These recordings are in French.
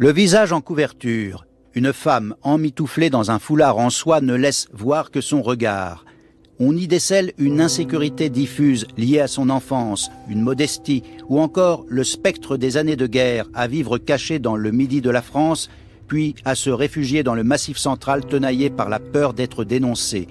Le visage en couverture. Une femme emmitouflée dans un foulard en soie ne laisse voir que son regard. On y décèle une insécurité diffuse liée à son enfance, une modestie, ou encore le spectre des années de guerre à vivre caché dans le midi de la France, puis à se réfugier dans le Massif central tenaillé par la peur d'être dénoncée.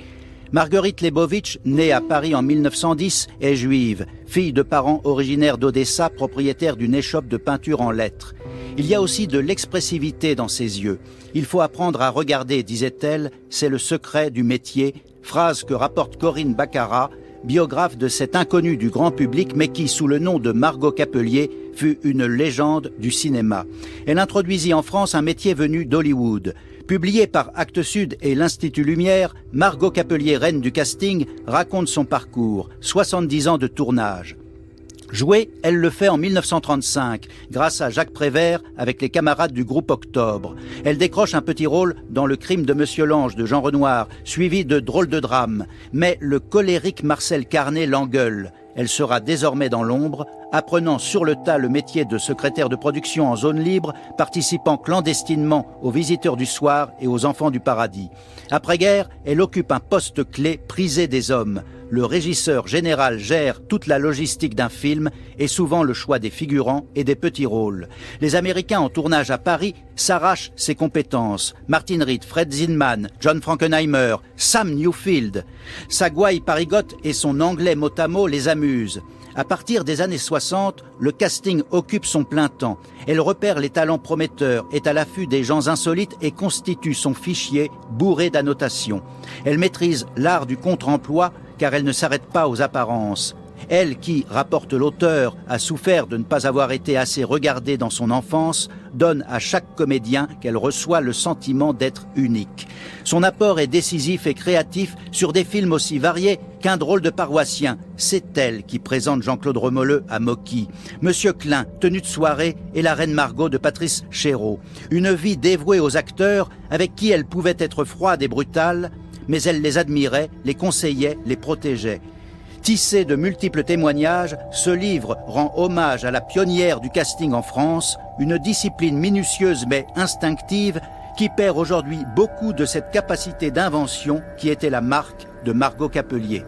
Marguerite Leibovitch, née à Paris en 1910, est juive, fille de parents originaires d'Odessa, propriétaire d'une échoppe de peinture en lettres. Il y a aussi de l'expressivité dans ses yeux. Il faut apprendre à regarder, disait-elle, c'est le secret du métier, phrase que rapporte Corinne Baccarat, biographe de cet inconnu du grand public, mais qui, sous le nom de Margot Capelier, fut une légende du cinéma. Elle introduisit en France un métier venu d'Hollywood. Publié par Actes Sud et l'Institut Lumière, Margot Capelier, reine du casting, raconte son parcours, 70 ans de tournage. Jouer, elle le fait en 1935, grâce à Jacques Prévert avec les camarades du groupe Octobre. Elle décroche un petit rôle dans Le Crime de Monsieur Lange de Jean Renoir, suivi de Drôles de drame. Mais le colérique Marcel Carné l'engueule. Elle sera désormais dans l'ombre, apprenant sur le tas le métier de secrétaire de production en zone libre, participant clandestinement aux Visiteurs du Soir et aux Enfants du Paradis. Après-guerre, elle occupe un poste clé prisé des hommes. Le régisseur général gère toute la logistique d'un film et souvent le choix des figurants et des petits rôles. Les Américains en tournage à Paris s'arrachent ses compétences. Martin Ritt, Fred Zinman, John Frankenheimer, Sam Newfield. Sa gouaille parigote et son anglais mot à mot les amusent. À partir des années 60, le casting occupe son plein temps. Elle repère les talents prometteurs, est à l'affût des gens insolites et constitue son fichier bourré d'annotations. Elle maîtrise l'art du contre-emploi car elle ne s'arrête pas aux apparences. Elle qui, rapporte l'auteur, a souffert de ne pas avoir été assez regardée dans son enfance, donne à chaque comédien qu'elle reçoit le sentiment d'être unique. Son apport est décisif et créatif sur des films aussi variés qu'Un drôle de paroissien. C'est elle qui présente Jean-Claude Romoleux à Mocky. Monsieur Klein, Tenue de soirée et La Reine Margot de Patrice Chéreau. Une vie dévouée aux acteurs avec qui elle pouvait être froide et brutale, mais elle les admirait, les conseillait, les protégeait. Tissé de multiples témoignages, ce livre rend hommage à la pionnière du casting en France, une discipline minutieuse mais instinctive qui perd aujourd'hui beaucoup de cette capacité d'invention qui était la marque de Margot Capelier.